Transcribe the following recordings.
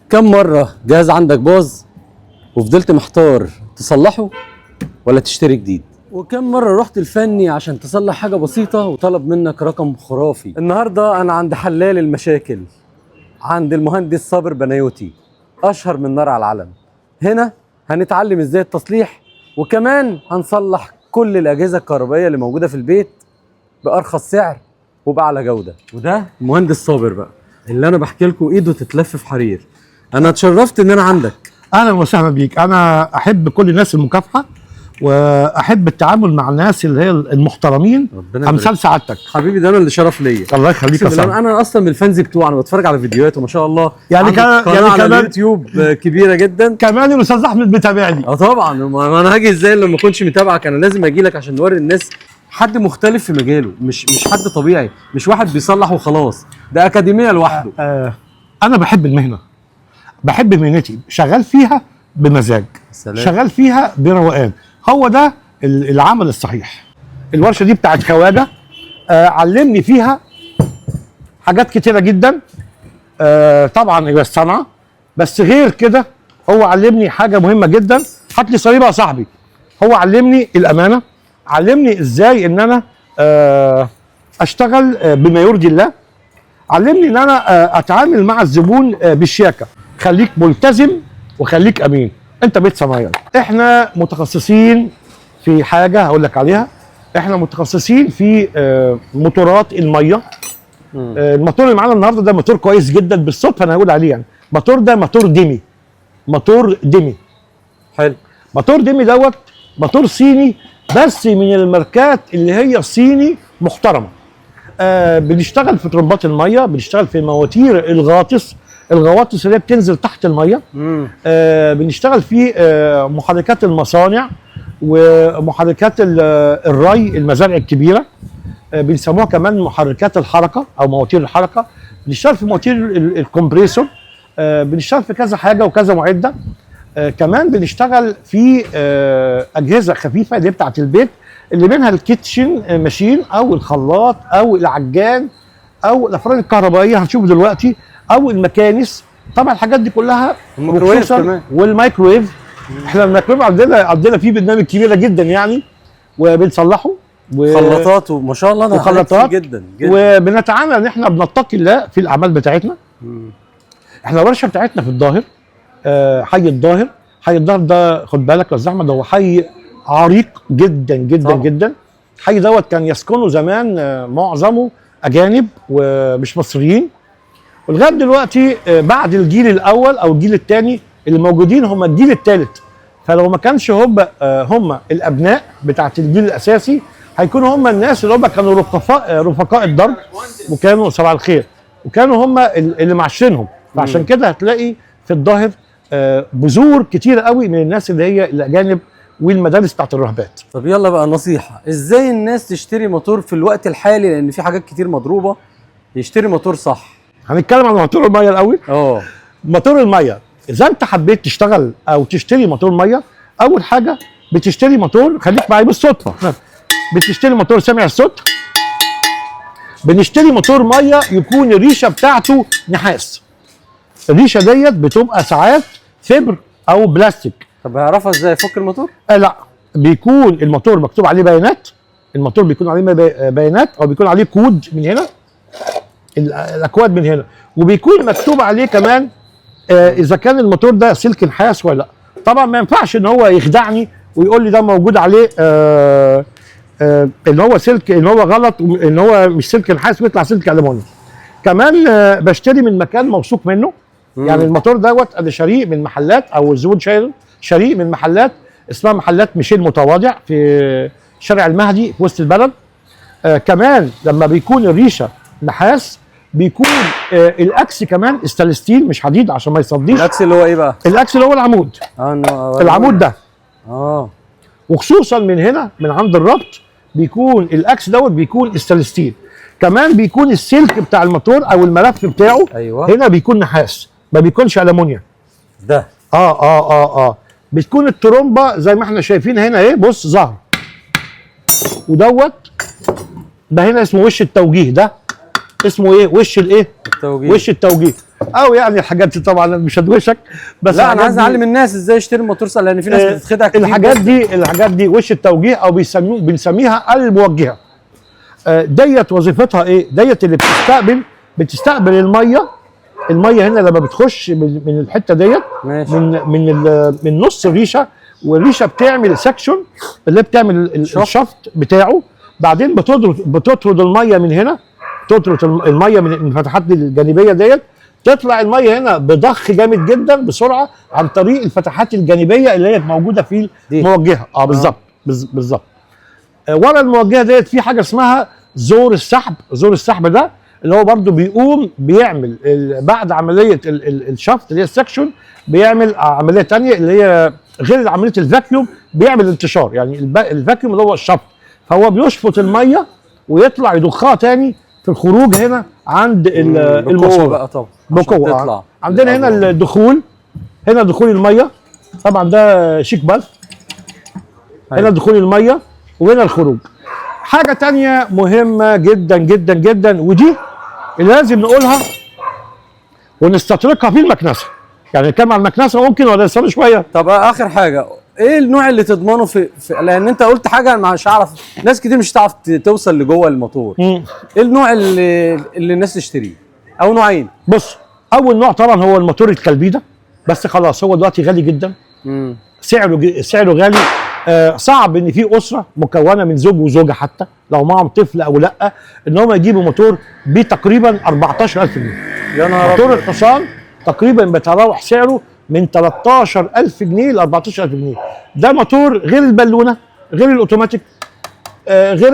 كم مرة جهاز عندك باظ وفضلت محتار تصلحه ولا تشتري جديد؟ وكم مرة رحت الفني عشان تصلح حاجة بسيطة وطلب منك رقم خرافي؟ النهاردة أنا عند حلال المشاكل، عند المهندس صابر بنايوتي، أشهر من نار على العلم. هنا هنتعلم إزاي التصليح، وكمان هنصلح كل الأجهزة الكهربائية اللي موجودة في البيت بأرخص سعر وبأعلى جودة. وده المهندس صابر بقى اللي أنا بحكي لكم إيده تتلف في حرير. أنا اتشرفت إن أنا عندك. اهلا وسهلا بيك. انا احب كل الناس المكافحه واحب التعامل مع الناس اللي هي المحترمين امثال سعادتك. حبيبي ده انا اللي شرف ليا. الله يخليك يا صاحبي. انا اصلا من الفانز بتوعه، انا بتفرج على فيديوهاته ما شاء الله. يعني قناه على اليوتيوب كبيره جدا. كمان الاستاذ احمد بيتابعني. طبعا، ما انا هاجي ازاي لما اكونش متابعك؟ انا لازم اجي لك عشان نوري الناس حد مختلف في مجاله، مش حد طبيعي، مش واحد بيصلح وخلاص، ده اكاديميه لوحده. انا بحب المهنه، بحب مهنتي، شغال فيها بمزاج، شغال فيها بروقان. هو ده العمل الصحيح. الورشه دي بتاعت خواجه، علمني فيها حاجات كتيره جدا. طبعا هي الصنعه، بس غير كده هو علمني حاجه مهمه جدا. هات لي صليبه يا صاحبي. هو علمني الامانه، علمني ازاي ان انا اشتغل بما يرضي الله، علمني ان انا اتعامل مع الزبون بالشياكه. خليك ملتزم وخليك امين. انت بيت صنايعي. احنا متخصصين في حاجه هقول لك عليها. احنا متخصصين في موتورات الميه. الموتور اللي معانا النهارده ده موتور كويس جدا، بالصدفه انا هقول عليه. يعني الموتور ده موتور ديمي. موتور ديمي حلو. موتور ديمي دوت موتور صيني، بس من الماركات اللي هي صيني محترمه. بنشتغل في ترمبات الميه، بنشتغل في مواتير الغواطس اللي هي بتنزل تحت الميه. بنشتغل في محركات المصانع ومحركات الري، المزارع الكبيره. بنسموها كمان محركات الحركه او مواتير الحركه. بنشتغل في مواتير الكمبريسور. بنشتغل في كذا حاجه وكذا معده. كمان بنشتغل في اجهزه خفيفه اللي بتاعت البيت، اللي منها الكيتشن ماشين او الخلاط او العجان او الافران الكهربائيه هنشوف دلوقتي، او المكانس. طبعا الحاجات دي كلها، الميكروويف كمان، والمايكروويف. احنا الميكروويف عندنا فيه برنامج كبيره جدا يعني، وبنصلحه خلاطات وما شاء الله. ده وخلاطات جدا. وبنتعامل ان احنا بنتقي الله في الاعمال بتاعتنا. احنا الورشه بتاعتنا في الظاهر، حي الظاهر. حي الظاهر ده خد بالك يا استاذ احمد، هو حي عريق جدا جدا طبعا. جدا. الحي دوت كان يسكنه زمان معظمه اجانب ومش مصريين، ولغايه دلوقتي بعد الجيل الاول او الجيل الثاني اللي موجودين هم الجيل الثالث. فلو ما كانش هم الابناء بتاعت الجيل الاساسي، هيكونوا هم الناس اللي هم كانوا رفقاء الدرب، وكانوا صباح الخير، وكانوا هم اللي معشرينهم. فعشان كده هتلاقي في الظاهر بذور كتير قوي من الناس اللي هي الاجانب والمدارس بتاعت الرهبات. طب يلا بقى نصيحه، ازاي الناس تشتري موتور في الوقت الحالي؟ لان في حاجات كتير مضروبه. يشتري موتور صح. هنتكلم عن موتور الميه الاول. موتور الميه، اذا انت حبيت تشتغل او تشتري موتور ميه، اول حاجه بتشتري موتور، خليك معايا بالصدفه، بتشتري موتور سامع الصوت. بنشتري موتور ميه يكون الريشه بتاعته نحاس. الريشه ديت بتبقى ساعات فبر او بلاستيك. طب هيعرفها ازاي يفك الموتور؟ لا، بيكون الموتور مكتوب عليه بيانات. الموتور بيكون عليه بيانات او بيكون عليه كود من هنا، الاكواد من هنا، وبيكون مكتوب عليه كمان اذا كان الموتور ده سلك نحاس ولا لا. طبعا ما ينفعش ان هو يخدعني ويقول لي ده موجود عليه ان هو سلك، ان هو غلط، ان هو مش سلك نحاس ويطلع سلك الومنيوم. كمان بشتري من مكان موثوق منه. يعني الموتور دوت انا شاريه من محلات، او الزبون شاريه من محلات اسمها محلات ميشيل متواضع في شارع المهدي في وسط البلد. كمان لما بيكون الريشه نحاس، بيكون الاكس كمان استانلستيل مش حديد عشان ما يصديش. الاكس اللي هو ايه بقى؟ الاكس اللي هو العمود. العمود ده. وخصوصا من هنا من عند الربط بيكون الاكس دوت بيكون استانلستيل. كمان بيكون السلك بتاع الموتور او الملف بتاعه هنا بيكون نحاس، ما بيكونش ألمونيا. ده بتكون الترومبه زي ما احنا شايفين هنا اهي، بص ظهر. ودوت ده هنا اسمه وش التوجيه. ده اسمه ايه؟ وش الايه؟ التوجيه. وش التوجيه. او يعني الحاجات دي طبعا مش هدوشك، بس لا انا الحاجات عايز دي- اعلم الناس ازاي يشتري موتور صغير، لان في ناس بتتخدع كتير. الحاجات دي وش التوجيه، او بنسميها الموجهه. ديت وظيفتها ايه؟ ديت اللي بتستقبل الميه هنا لما بتخش من الحته ديت، ماشي. من نص الريشه، والريشه بتعمل سكشن اللي بتعمل الشفط بتاعه. بعدين بتطرد الميه من هنا، تطرد الميه من الفتحات الجانبيه ديت، تطلع الميه هنا بضخ جامد جدا بسرعه عن طريق الفتحات الجانبيه اللي هي موجوده في الموجهه. بالظبط بالظبط. ورا الموجهه ديت في حاجه اسمها زور السحب. زور السحب ده اللي هو برضو بيعمل بعد عمليه الشفط اللي هي السكشن، بيعمل عمليه ثانيه اللي هي غير عمليه الفاكيوم، بيعمل انتشار. يعني الفاكيوم اللي هو الشفط، فهو بيشفط الميه ويطلع يضخها تاني في الخروج هنا عند الماسوره بقى طبعا بقوه. عندنا هنا الدخول، هنا دخول الميه، طبعا ده شيك بالف. هنا دخول الميه وهنا الخروج. حاجه تانية مهمه جدا جدا جدا، ودي اللي لازم نقولها ونستطرقها في المكنسه. يعني نتكلم عن المكنسه ممكن ولا نستنى شويه؟ طب اخر حاجه، ايه النوع اللي تضمنه لان انت قلت حاجه مش هعرف، ناس كتير مش هتعرف توصل لجوه الموتور. ايه النوع اللي الناس تشتريه، او نوعين؟ بص، اول نوع طبعا هو الموتور الكلبيده، بس خلاص هو دلوقتي غالي جدا. سعره غالي. صعب ان في اسره مكونه من زوج وزوجه، حتى لو معهم طفل او لا، ان هم يجيبوا موتور بتقريبا 14000 جنيه. يا نهار موتور الحصان تقريبا بيتراوح سعره من 13000 جنيه ل 14000 جنيه. ده موتور غير البالونه، غير الاوتوماتيك، غير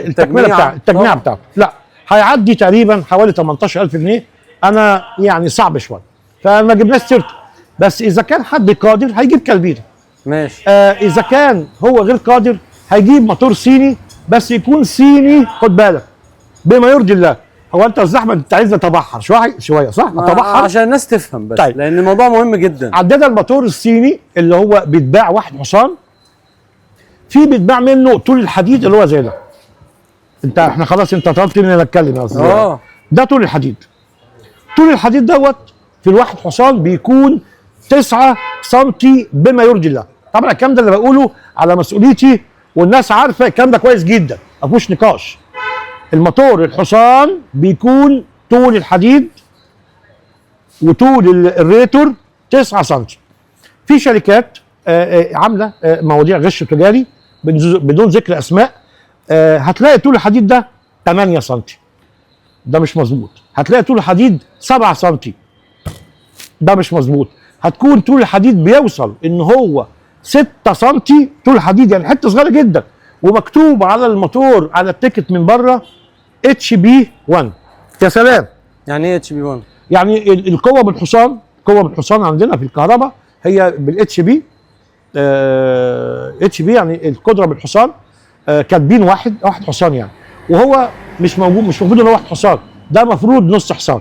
التجميع بتاعته. لا، هيعدي تقريبا حوالي 18000 جنيه. انا يعني صعب شويه فما جبناش سيرته، بس اذا كان حد قادر هيجيب كلبيده. ماشي. اذا كان هو غير قادر هيجيب موتور صيني، بس يكون صيني، خد بالك، بما يرضي الله. هو انت يا استاذ احمد انت عايز نتبحر شويه صح؟ نتبحر عشان الناس تفهم بس. طيب. لان الموضوع مهم جدا. عندنا الموتور الصيني اللي هو بيتباع واحد حصان، في بيتباع منه طول الحديد اللي هو زي ده. احنا خلاص انت طلبت مني نتكلم يا استاذ. ده طول الحديد. طول الحديد دوت في الواحد حصان بيكون 9 سم بما يرضي الله. طبعا الكلام ده اللي بقوله على مسؤوليتي، والناس عارفه الكلام ده كويس جدا، ما فيهوش نقاش. الموتور الحصان بيكون طول الحديد وطول الريتور 9 سم. في شركات عامله مواضيع غش تجاري بدون ذكر اسماء، هتلاقي طول الحديد ده 8 سم، ده مش مظبوط. هتلاقي طول الحديد 7 سم، ده مش مظبوط. هتكون طول الحديد بيوصل ان هو 6 سم طول الحديد، يعني حته صغيره جدا، ومكتوب على الموتور على التيكت من بره HB1. يا سلام. يعني ايه HB1؟ يعني القوه بالحصان، قوه بالحصان عندنا في الكهرباء هي بالاتش بي. اتش بي يعني القدره بالحصان. كاتبين واحد حصان يعني، وهو مش موجود ان هو واحد حصان، ده مفروض نص حصان.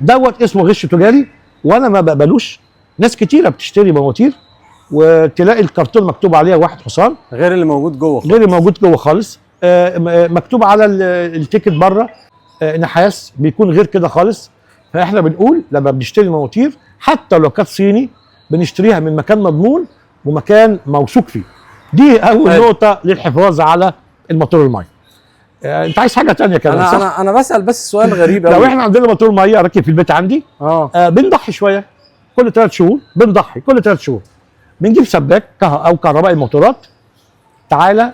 دوت اسمه غش تجاري، وانا ما بقبلوش. ناس كتيره بتشتري مواتير وتلاقي الكرتون مكتوب عليها واحد حصان، غير اللي موجود جوه خالص. غير اللي موجود جوه خالص. مكتوب على التيكت بره نحاس، بيكون غير كده خالص. فاحنا بنقول لما بنشتري مواتير حتى لو كانت صيني بنشتريها من مكان مضمون ومكان موثوق فيه. دي اول نقطه للحفاظ على الموتور الميه. انت عايز حاجه ثانيه كمان؟ انا بسال بس سؤال غريب قوي. لو احنا عندنا موتور ميه راكب في البيت عندي، بنضحي شويه كل 3 شهور، بنضحي كل 3 شهور، بنجيب سباك او كهربائي الموتورات، تعالى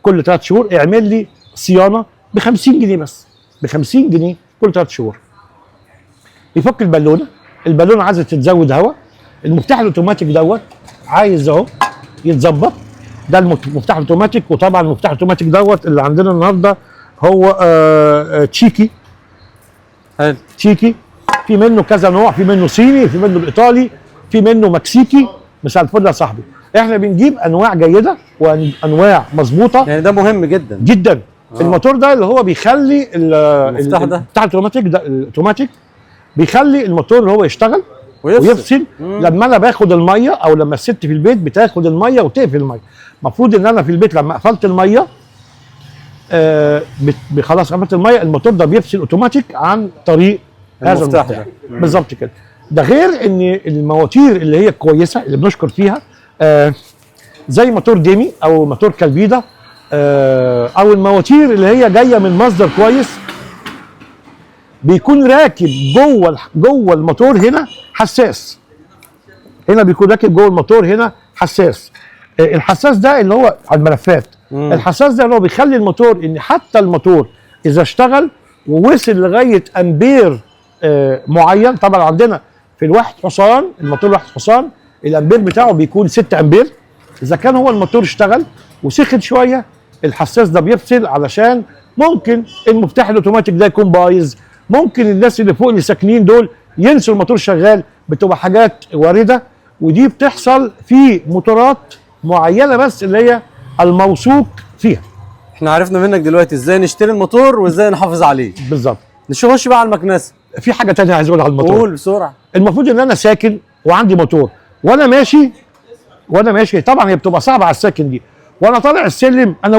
كل 3 شهور اعمل لي صيانه ب 50 جنيه بس، ب 50 جنيه كل 3 شهور. يفك البالونه عايزه تتزود هواء، المفتاح الاوتوماتيك دوت عايز اهو يتظبط، ده المفتاح الاوتوماتيك. وطبعا المفتاح الاوتوماتيك دوت اللي عندنا النهارده هو تشيكي. حلو. تشيكي في منه كذا نوع، في منه صيني، في منه الايطالي، في منه مكسيكي. مساء الفل يا صاحبي. احنا بنجيب انواع جيده وانواع مظبوطه، يعني ده مهم جدا جدا. الموتور ده اللي هو بيخلي المفتاح ده بتاع الاوتوماتيك ده، الاوتوماتيك بيخلي الموتور اللي هو يشتغل ويفصل. لما انا باخد الميه او لما الست في البيت بتاخد الميه وتقفل الميه، المفروض ان انا في البيت لما قفلت الميه خلاص قفلت الميه، الموتور ده بيفصل اوتوماتيك عن طريق هذا المفتاح المفتاح بالظبط كده. ده غير ان المواتير اللي هي كويسه اللي بنشكر فيها زي موتور ديمي او موتور كالبيدا او المواتير اللي هي جايه من مصدر كويس، بيكون راكب جوه الموتور هنا حساس. هنا بيكون راكب جوه الموتور هنا حساس. الحساس ده اللي هو على الملفات. الحساس ده اللي هو بيخلي الموتور ان حتى الموتور اذا اشتغل ووصل لغايه امبير معين. طبعا عندنا في الواحد حصان، الموتور الواحد حصان الامبير بتاعه بيكون 6 امبير. اذا كان هو الموتور اشتغل وسخن شويه الحساس ده بيفصل، علشان ممكن المفتاح الاوتوماتيك ده يكون بايظ، ممكن الناس اللي فوق اللي ساكنين دول ينسوا الموتور شغال، بتبقى حاجات وارده. ودي بتحصل في موتورات معينه بس اللي هي الموثوق فيها. احنا عرفنا منك دلوقتي ازاي نشتري الموتور وازاي نحافظ عليه. بالظبط. نخش بقى على المكنسه. في حاجه تانية عايز اقولها على الموتور. قول بسرعه. المفروض ان انا ساكن وعندي موتور وانا ماشي طبعا هي بتبقى صعبه على الساكن دي، وانا طالع السلم انا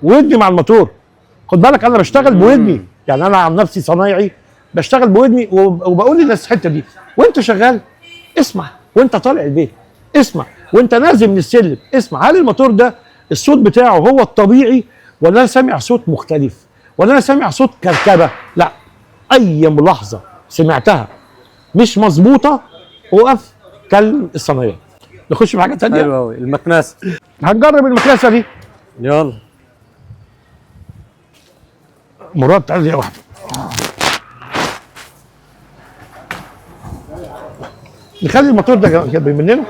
ودني مع الموتور. خد بالك انا بشتغل بودني، يعني انا عن نفسي صنايعي بشتغل بودني وبقول للناس الحته دي. وانت شغال اسمع، وانت طالع البيت اسمع، وانت نازل من السلم اسمع. هل الموتور ده الصوت بتاعه هو الطبيعي ولا انا سامع صوت مختلف ولا انا سامع صوت كركبه؟ لا، اي ملاحظه سمعتها مش مظبوطه وقف كلم الصنايعي. نخش في حاجه ثانيه. حلو قوي. المكنسه هنجرب المكنسه دي. يلا. مراد تعالى يا واحده. نخلي الموتور ده جنب مننا.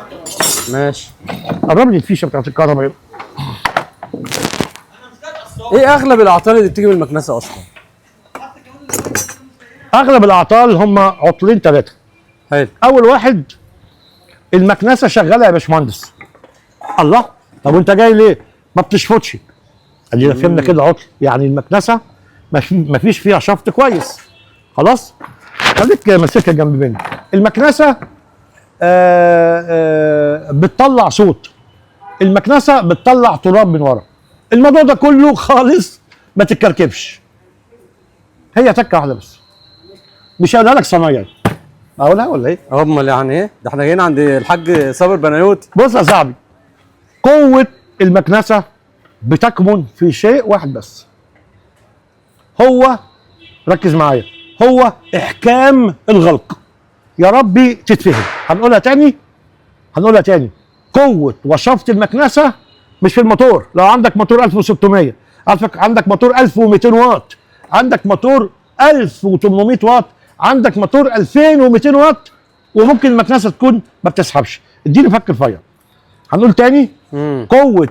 ماشي. قرب لي الفيشه بتاعت الكهرباء هنا. ايه اغلب الاعطال اللي بتيجي من المكنسه اصلا؟ اغلب الاعطال هم عطلين 3. حلو. اول واحد المكنسه شغاله يا باشمهندس. الله، طب وانت جاي ليه؟ ما بتشفطش. ادينا فهمنا كده عطل، يعني المكنسه ما فيش فيها شفط كويس. خلاص؟ خليك ماسكها جنب مني. المكنسه بتطلع صوت، المكنسه بتطلع تراب من ورا. الموضوع ده كله خالص ما تتكركبش. هي تكه واحده بس. مش هقولها لك صنايعي. اقولها ولا ايه؟ امال يعني ايه؟ ده احنا جايين عند الحاج صابر بنايوت. بص يا صاحبي، قوه المكنسه بتكمن في شيء واحد بس، هو ركز معايا، هو احكام الغلق. يا ربي تتفهم. هنقولها تاني. قوه وشفط المكنسه مش في الموتور. لو عندك موتور 1600، عندك موتور 1200 واط، عندك موتور 1800 واط، عندك موتور 2200 واط، وممكن المكنسه تكون ما بتسحبش. اديني فك رفيع. هنقول تاني. قوه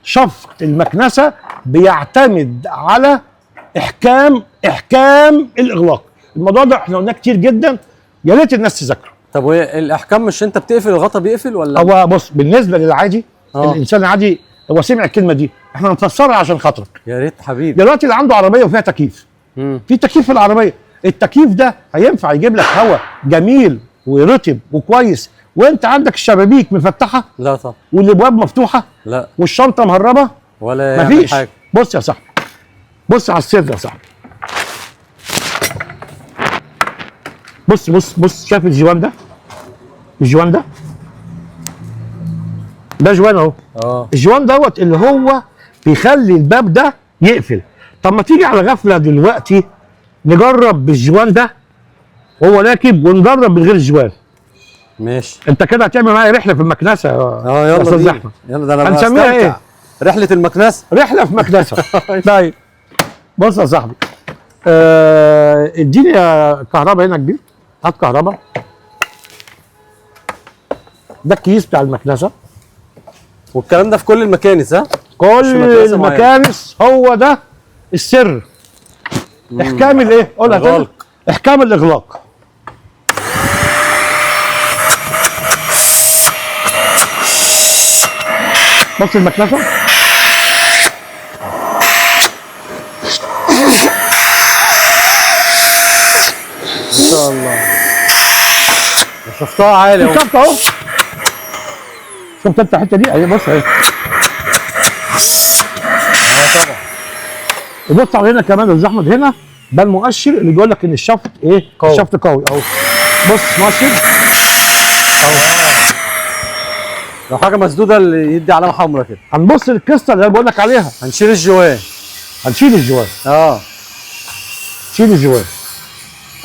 شفط المكنسه بيعتمد على احكام الاغلاق. الموضوع ده احنا قلناه كتير جدا، يا ريت الناس تذاكره. طب وايه الاحكام؟ مش انت بتقفل الغطا بيقفل ولا؟ هو بص، بالنسبه للعادي الانسان العادي هو سمع الكلمه دي، احنا هنفسرها عشان خاطرك. يا ريت حبيبي. دلوقتي اللي عنده عربيه وفيها تكييف، في تكييف في العربيه، التكييف ده هينفع يجيب لك هواء جميل ورطب وكويس وانت عندك الشبابيك مفتحه؟ لا طبعا. والابواب مفتوحه؟ لا. والشنطه مهربه؟ ولا مفيش حاجه. بص يا صاحبي، بص على السر يا صاحبي. بص شايف الجوان ده؟ الجوان ده جوان اهو. الجوان دوت اللي هو بيخلي الباب ده يقفل. طب ما تيجي على غفله دلوقتي نجرب بالجوان ده وهو راكب ونجرب من غير الجوان. ماشي. انت كده هتعمل معايا رحله في المكنسه يلا يا استاذ احمد. يلا ده انا هنسميها ايه؟ رحله المكنسه. رحله في مكنسه. طيب بص يا صاحبي، اديني كهرباء هنا كبير. هات كهرباء. ده الكيس بتاع المكنسه. والكلام ده في كل المكانس؟ ها؟ كل المكانس. هو ده السر. احكام الايه؟ قولها تاني. احكام الاغلاق. بص المكنسه. ان شاء الله. شفتها عالي اهو. شفت اهو. شفت انت الحته دي؟ اهي بص اهي. طبعا. وبص على هنا كمان يا استاذ احمد. هنا ده المؤشر اللي بيقول لك ان الشفط ايه؟ قوي. الشفط قوي اهو. بص مؤشر لو حاجه مسدوده اللي يدي علامه حمراء كده. هنبص للقصه اللي انا بقول لك عليها. هنشيل الجوان. هنشيل الجوان. شيل الجوان.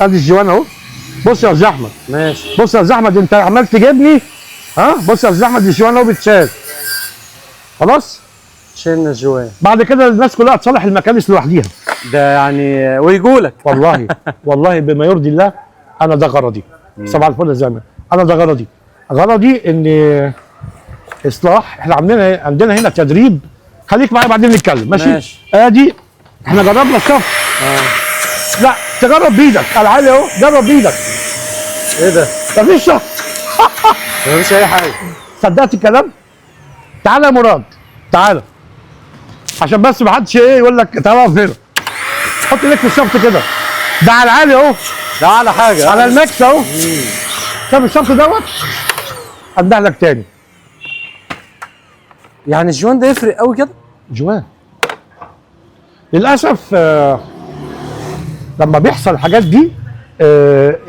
ادي الجوان اهو. بص يا استاذ احمد. ماشي. بص يا استاذ احمد انت عمال تجيبني بص يا استاذ احمد الجوان اهو بيتشال. خلاص؟ شيلنا الجوان. بعد كده الناس كلها تصلح المكانس لوحديها. ده يعني ويجولك. والله بما يرضي الله انا ده غرضي. صباح الفل يا زلمه. انا ده غرضي ان اصلاح. احنا عندنا هنا تدريب. خليك معايا بعدين نتكلم ماشي؟ ادي احنا جربنا الشفط. لا تجرب بايدك. العالي اهو جرب بايدك. ايه ده؟ مفيش شفط. مفيش اي حاجه. صدقت الكلام؟ تعالى يا مراد تعالى عشان بس ما حدش يقول لك تعالى اقف هنا. حط ايدك في الشفط كده. ده على العالي اهو. ده على حاجه على الماكس اهو. شايف الشفط دوت؟ هديها لك تاني. يعني الجوان ده يفرق قوي كده؟ جوان للاسف لما بيحصل الحاجات دي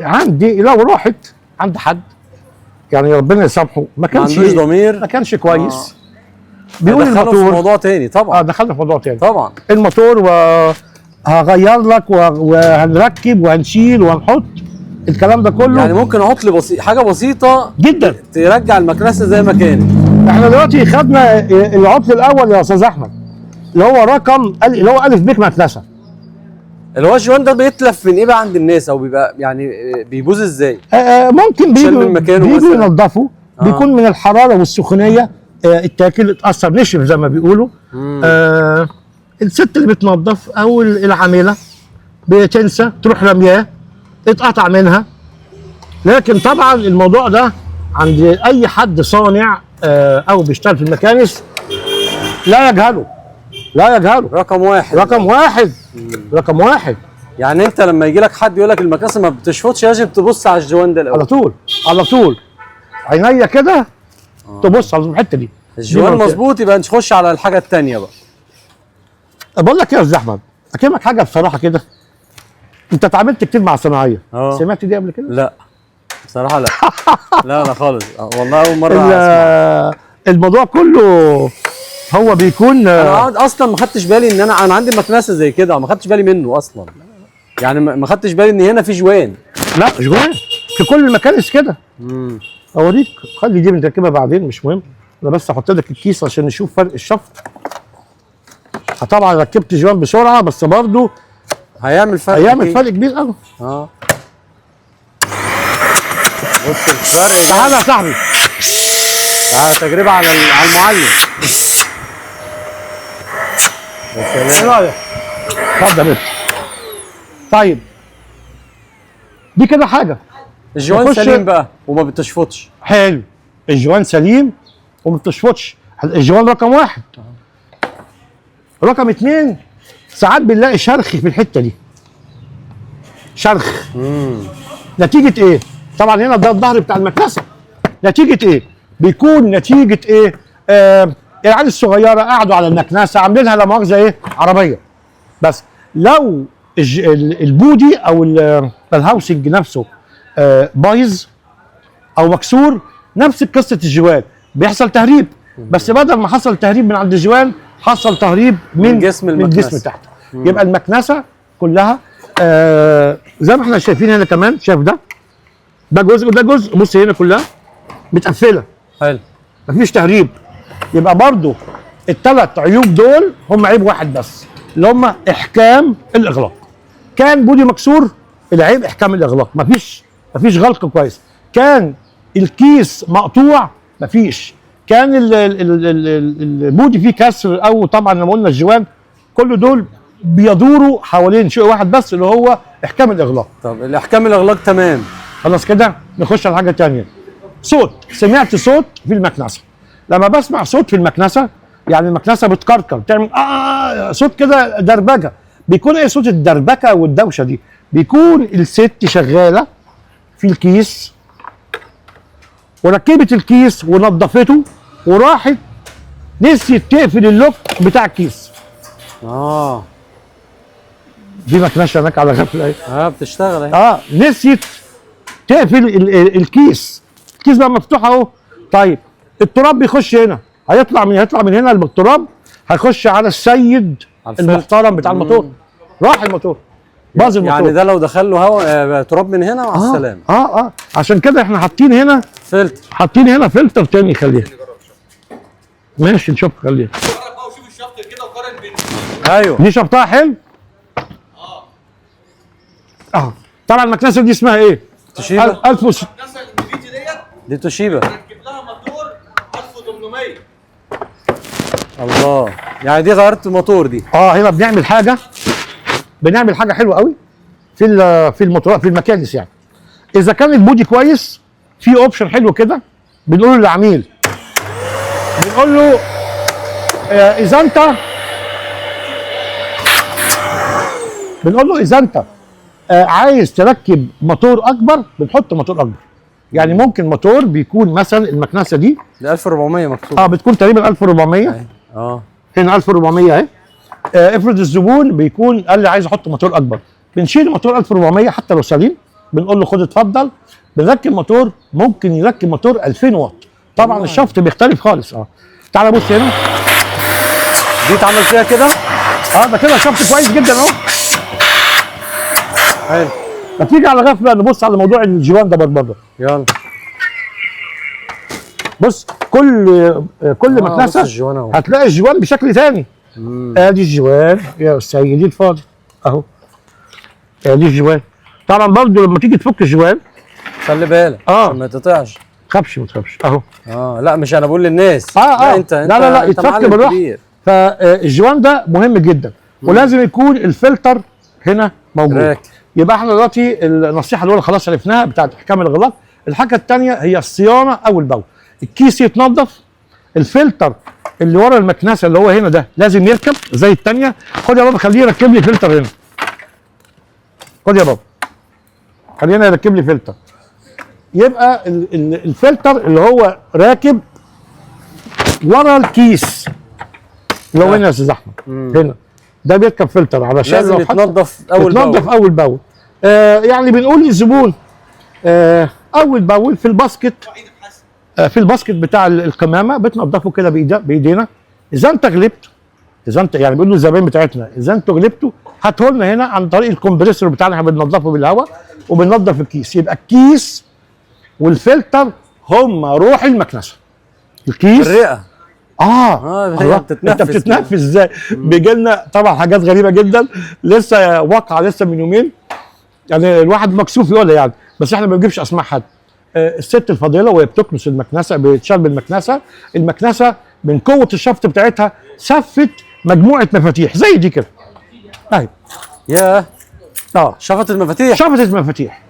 عندي لو راحت عند حد يعني ربنا يسامحه ما كانش عندوش ضمير. ما كانش كويس. بيقول دخلنا في الموتور موضوع تاني طبعا. دخلنا في موضوع تاني طبعا. الموتور وهغير لك وهنركب وهنشيل وهنحط الكلام ده كله. يعني ممكن احط لي حاجه بسيطه جدا ترجع المكنسه زي ما كانت. احنا دلوقتي خدنا العطل الاول يا استاذ احمد اللي هو اللي هو الف بيك مكنسه. اللي هو الجوان ده بيتلف من ايه بقى عند الناس او بيبقى يعني بيبوظ ازاي؟ ممكن بيجوا ينضفوا. بيكون من الحراره والسخونيه التاكل اتاثر نشف زي ما بيقولوا. الست اللي بتنظف او العامله بتنسى تروح رمياه اتقطع منها. لكن طبعا الموضوع ده عند اي حد صانع او بيشتغل في المكانس لا يجهله. رقم واحد. يعني انت لما يجي لك حد يقول لك المكنسه ما بتشفطش لازم تبص على الجوان ده الاول. على طول عينيا كده تبص على الحته دي. الجوان مظبوط يبقى نخش على الحاجه الثانيه بقى. بقول لك ايه يا استاذ احمد اكلمك حاجه بصراحه كده. انت اتعاملت كتير مع صناعيه. سمعت دي قبل كده؟ لا بصراحه لا. لا خالص والله اول مره اسمع. الموضوع كله هو بيكون انا اصلا ما خدتش بالي ان انا عندي مكنسه زي كده. ما خدتش بالي منه اصلا. يعني ما خدتش بالي ان هنا في جوان. لا جوان في كل المكانس كده. اوريك. خلي دي بنركبها بعدين مش مهم. انا بس احط لك الكيس عشان نشوف فرق الشفط. طبعا ركبت جوان بسرعه بس برضه هيعمل فرق كبير قوي. بص الفرق. تعالى يا صاحبي. تعالى تجربه على المعلم. ايه رايك؟ اتفضل انت. طيب دي كده حاجه. الجوان سليم بقى وما بتشفطش. حلو. الجوان سليم وما بتشفطش. الجوان رقم واحد. رقم اتنين ساعات بنلاقي شرخ في الحته دي. شرخ. نتيجه ايه؟ طبعا هنا ده الظهر بتاع المكنسه. نتيجه ايه؟ بيكون نتيجه ايه؟ العيال الصغيره قعدوا على المكنسه عاملينها لا مؤاخذه ايه؟ عربيه. بس لو البودي او الهاوسنج نفسه بايظ او مكسور نفس قصه الجوان بيحصل تهريب. بس بدل ما حصل تهريب من عند الجوان حصل تهريب من الجسم تحت. يبقى المكنسه كلها زي ما احنا شايفين هنا كمان. شايف ده جزء وده جزء. بص هنا كلها متقفله. حلو. مفيش تهريب. يبقى برضو الثلاث عيوب دول هم عيب واحد بس اللي هم احكام الاغلاق. كان بودي مكسور العيب احكام الاغلاق. مفيش غلق كويس. كان الكيس مقطوع مفيش. كان البودي فيه كسر او طبعا لما قلنا الجوان كل دول بيدوروا حوالين شيء واحد بس اللي هو احكام الاغلاق. طب الاحكام الاغلاق تمام. خلاص كده نخش على حاجه ثانيه. صوت. سمعت صوت في المكنسه. لما بسمع صوت في المكنسه يعني المكنسه بتكركر بتعمل صوت كده دربكه. بيكون ايه صوت الدربكه والدوشه دي؟ بيكون الست شغاله في الكيس وركبت الكيس ونظفته وراحت نسيت تقفل اللوك بتاع الكيس. دي مكنسه هناك على غفله اهي. بتشتغل اهي. نسيت تقفل الكيس. الكيس بقى مفتوح اهو. طيب التراب بيخش هنا، هيطلع من هنا التراب هيخش على السيد المحترم بتاع الموتور. راح الموتور، باظ الموتور. يعني ده لو دخل له هواء تراب من هنا مع السلامه. عشان كده احنا حاطين هنا فلتر، حاطين هنا فلتر تاني. خليها ماشي نشوف. خليها جرب بقى وشوف الشفط كده وقارن بين ايوه دي شفتها حلو. طبعا المكنسه دي اسمها ايه؟ توشيبا. 1000 الناس الانجليزي دي توشيبا. ركب لها موتور 1800. الله، يعني دي غيرت الموتور دي. هنا بنعمل حاجه حلوه قوي في الموتورات، في المكانس يعني. اذا كان البودي كويس، في اوبشن حلو كده بنقوله للعميل، بنقول له اذا انت عايز تركب موتور اكبر، بنحط موتور اكبر. يعني ممكن موتور بيكون مثلا المكنسه دي 1400 مكتوب. بتكون تقريبا 1400. هنا 1400 اهي. افرض الزبون بيكون قال لي عايز احط موتور اكبر، بنشيل موتور 1400 حتى لو سليم، بنقول له خد اتفضل. بنركب موتور، ممكن يركب موتور 2000 واط. طبعا الشفط بيختلف خالص. تعالى بص هنا، دي اتعمل فيها كده. ده كده شفط كويس جدا اهو. حلو. ما تيجي على غفله نبص على موضوع الجوان ده برضه. يلا بص، كل مكنسه هتلاقي الجوان بشكل ثاني. ادي الجوان يا سيدي الفاضل اهو. ادي الجوان. طبعا برضه لما تيجي تفك الجوان خلي بالك عشان ما تقطعش. ما تخافش اهو. لا مش انا بقول للناس. لا انت لا يتفك بالراحه. فالجوان ده مهم جدا، ولازم يكون الفلتر هنا موجود. يبقى احنا دلوقتي النصيحه الاولى خلاص عرفناها بتاعت احكام الغلاق. الحاجه الثانيه هي الصيانه اول باول. الكيس يتنضف، الفلتر اللي ورا المكنسه اللي هو هنا ده لازم يركب زي الثانيه. خد يا بابا خليه يركب لي فلتر هنا. خد يا بابا خلينا يركب لي فلتر. يبقى الفلتر اللي هو راكب ورا الكيس اللي هو هنا يا استاذ احمد. هنا ده بيركب فلتر علشان لازم يتنضف اول باول. يعني بنقول للزبون اول باول في الباسكت. في الباسكت بتاع القمامه بتنضفه كده بايدينا. اذا انت غلبت، يعني بيقولوا الزباين بتاعتنا اذا انتوا غلبتوا هاتوا لنا هنا عن طريق الكمبريسور بتاعنا، احنا بننضفه بالهواء وبننضف الكيس. يبقى الكيس والفلتر هم روح المكنسه. الكيس الرئه. انت بتتنفس ازاي؟ بيجي لنا طبعا حاجات غريبه جدا لسه واقعه لسه من يومين، يعني الواحد مكسوف يقولها يعني، بس احنا ما بنجيبش اسماء حد. الست الفاضله وهي بتكنس المكنسه، بتشال بالمكنسه، المكنسه من قوه الشفط بتاعتها سفت مجموعه مفاتيح زي دي كده اهي. ياه شفط المفاتيح.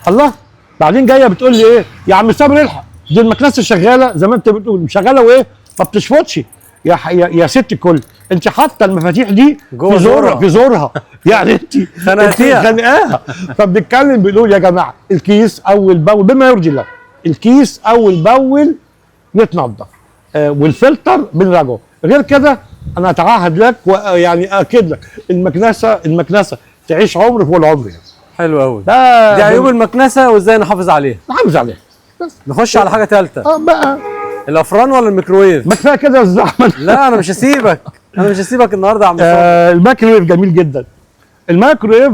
الله. بعدين جايه بتقول لي ايه يا عم صابر الحق، دي المكنسه شغاله زي ما انت بتقول شغاله وايه ما بتشفطش. يا ست الكل، انت حاطه المفاتيح دي في زورها يعني انت خانقاها. فبنتكلم بنقول يا جماعه الكيس اول باول بما يرضي الله، الكيس اول باول يتنضف والفلتر بنراجعه. غير كده انا اتعهد لك ويعني اكد لك المكنسه تعيش عمر فوق العمر يعني. حلو قوي. دي عيوب المكنسه وازاي نحافظ عليها. بس نخش على حاجه ثالثه. بقى الافران ولا الميكروويف؟ ما كفايه كده يا استاذ احمد. لا انا مش هسيبك النهارده يا عم. الميكروويف جميل جدا. الميكروويف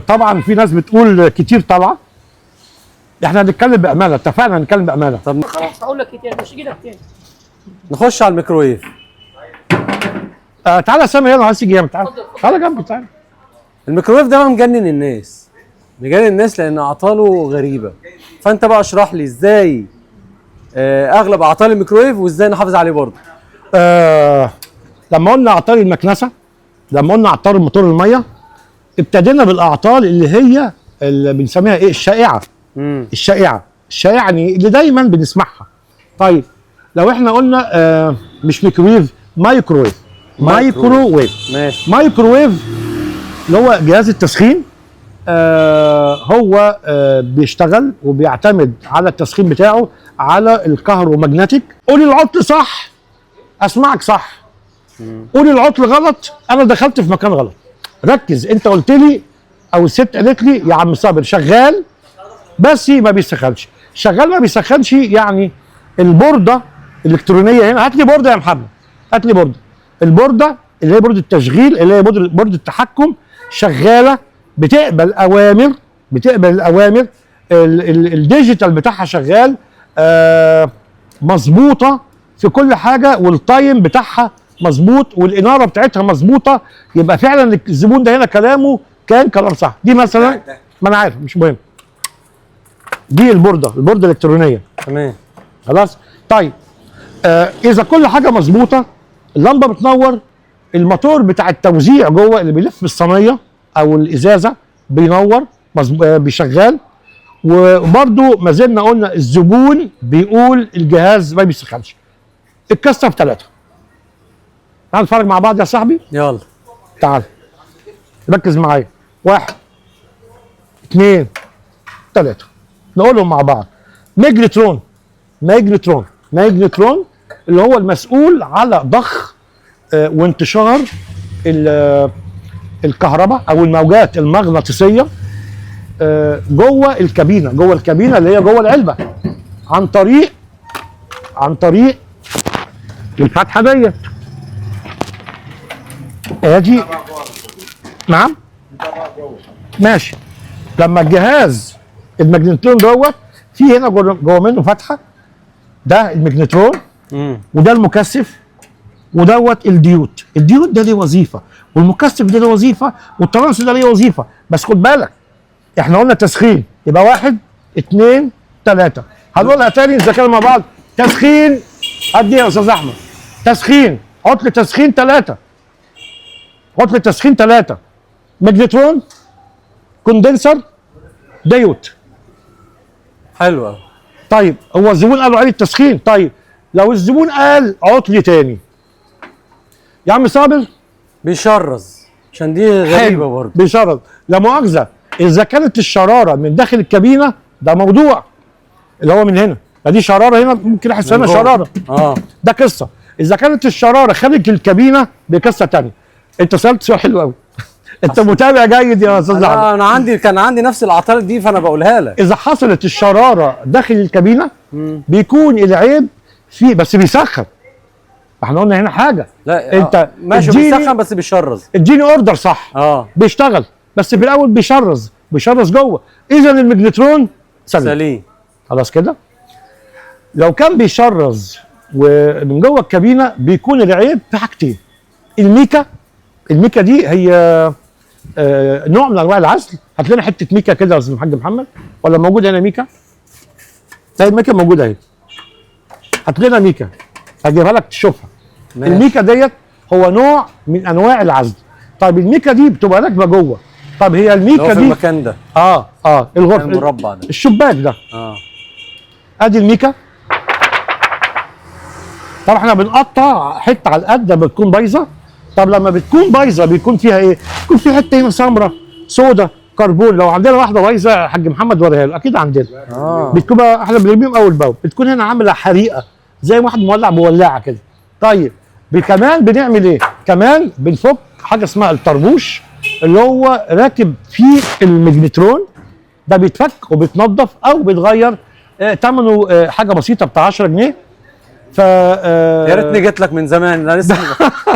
طبعا في ناس بتقول كتير طبعا. احنا هنتكلم بامانه، اتفقنا هنتكلم بامانه. طب خلاص هقول لك كتير مش ايدك تاني. نخش على الميكروويف. تعالى يا سامي يلا عايز تيجي جنبي. تعالى جنبي تعالى. الميكروويف ده مجنن الناس لان اعطاله غريبه. فانت بقى اشرح لي ازاي اغلب اعطال الميكروويف وازاي نحافظ عليه برضه. لما قلنا اعطال المكنسه، لما قلنا اعطال موتور الميه، ابتدينا بالاعطال اللي هي اللي بنسميها ايه الشائعه. الشائعه يعني اللي دايما بنسمعها. طيب لو احنا قلنا مش ميكروويف، مايكروويف. ماشي. مايكروويف اللي هو جهاز التسخين. هو بيشتغل وبيعتمد على التسخين بتاعه على الكهرومagnetic. قولي العطل صح اسمعك صح، قولي العطل غلط انا دخلت في مكان غلط. ركز، انت قلت لي او الست قالت لي يا عم صابر شغال بس ما بيسخنش. شغال ما بيسخنش يعني البورده الالكترونيه هنا. هات لي بورده يا محمد، هات لي بورده. البورده اللي هي بورده التشغيل، اللي هي بورده التحكم، شغاله بتقبل اوامر، الديجيتال بتاعها شغال، مظبوطه في كل حاجه، والتايم بتاعها مظبوط، والاناره بتاعتها مظبوطه. يبقى فعلا الزبون ده هنا كلامه كان كلام صح. دي مثلا، ما انا عارف مش مهم، دي البورده الالكترونيه. تمام. خلاص. طيب اذا كل حاجه مظبوطه، اللمبه بتنور، الموتور بتاع التوزيع جوه اللي بيلف بالصينيه او الازازه بينور بيشغال. وبرده ما زلنا قلنا الزبون بيقول الجهاز ما بيسخنش. الكسره في 3. تعال نتفرج مع بعض يا صاحبي. يلا تعال ركز معايا. 1 2 3 نقولهم مع بعض. ماجنترون اللي هو المسؤول على ضخ وانتشار الكهرباء او الموجات المغناطيسيه جوه الكابينه اللي هي جوه العلبه، عن طريق الفتحه ديت. ادي. نعم ماشي. لما الجهاز الماجنترون دوت في هنا جوه منه فتحه، ده الماجنترون وده المكثف ودوت الديود ده ليه وظيفه، والمكثف ده ليه وظيفه، والترانس ده ليه وظيفه. بس خد بالك احنا قلنا تسخين، يبقى 1 2 3. هنقولها تاني نذاكرها مع بعض. تسخين، ادي يا استاذ احمد. تسخين، عطل تسخين 3. ماجنترون، كوندنسر، ديود. حلوه. طيب هو الزبون قال له عيد التسخين. طيب لو الزبون قال عطل تاني يا عم صابر بيشرز، عشان دي غريبه برضه. بيشرز. لا مؤاخذه، اذا كانت الشراره من داخل الكابينه ده موضوع، اللي هو من هنا، فدي شراره هنا ممكن احس انها شراره، ده قصه. اذا كانت الشراره خارج الكابينه دي قصه ثانيه. انت سالت سؤال حلو قوي. انت متابع جيد يا استاذ احمد. انا كان عندي نفس العطارد دي، فانا بقولها لك. اذا حصلت الشراره داخل الكابينه بيكون العيب فيه، بس بيسخن. احنا قلنا هنا حاجه. لا انت ماشي بيسخن بس بيشرز. اديني اوردر صح. بيشتغل بس في الاول بيشرز جوه. اذا الماجنترون سليم. خلاص كده. لو كان بيشرز ومن جوه الكابينه بيكون العيب في حاجتين. الميكا دي هي نوع من انواع العزل. هات لنا حته ميكا كده يا استاذ الحاج محمد، ولا موجود هنا ميكا؟ لا الميكا موجوده اهي. هات لنا ميكا هجيبها لك تشوفها. ماشي. الميكا ديت هو نوع من انواع العزل. طيب الميكا دي بتبقى راكبه جوه. طب هي الميكا دي في المكان ده الغرفه المربع ده، الشباك ده. ادي الميكا. طب احنا بنقطع حته على القد لما بتكون بايظه. طب لما بتكون بايظه بيكون فيها ايه؟ بيكون في حته هنا سمراء سودا كربون. لو عندنا واحده بايظه يا حاج محمد وريها له، اكيد عندنا. بتكون احنا بنرميهم اول باول، بتكون هنا عامله حريقه زي واحد مولع بولاعه كده. طيب كمان بنعمل ايه؟ كمان بنفك حاجه اسمها الطربوش اللي هو راكب فيه الماجنترون ده، بيتفك وبيتنضف او بيتغير. ثمنه حاجه بسيطه بتاع 10 جنيه. يا ريتني جيت لك من زمان. انا لسه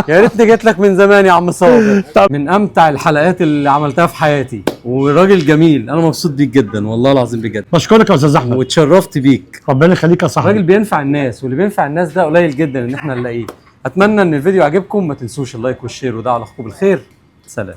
يا ريتني جيت لك من زمان يا عم صابر. من امتع الحلقات اللي عملتها في حياتي، وراجل جميل. انا مبسوط بيك جدا والله العظيم بجد. بشكرك يا استاذ احمد واتشرفت بيك. ربنا يخليك يا صاحبي. راجل بينفع الناس، واللي بينفع الناس ده قليل جدا ان احنا نلاقيه. اتمنى ان الفيديو عجبكم. ما تنسوش اللايك والشير، ودعوا لاخوكم بالخير. سلام.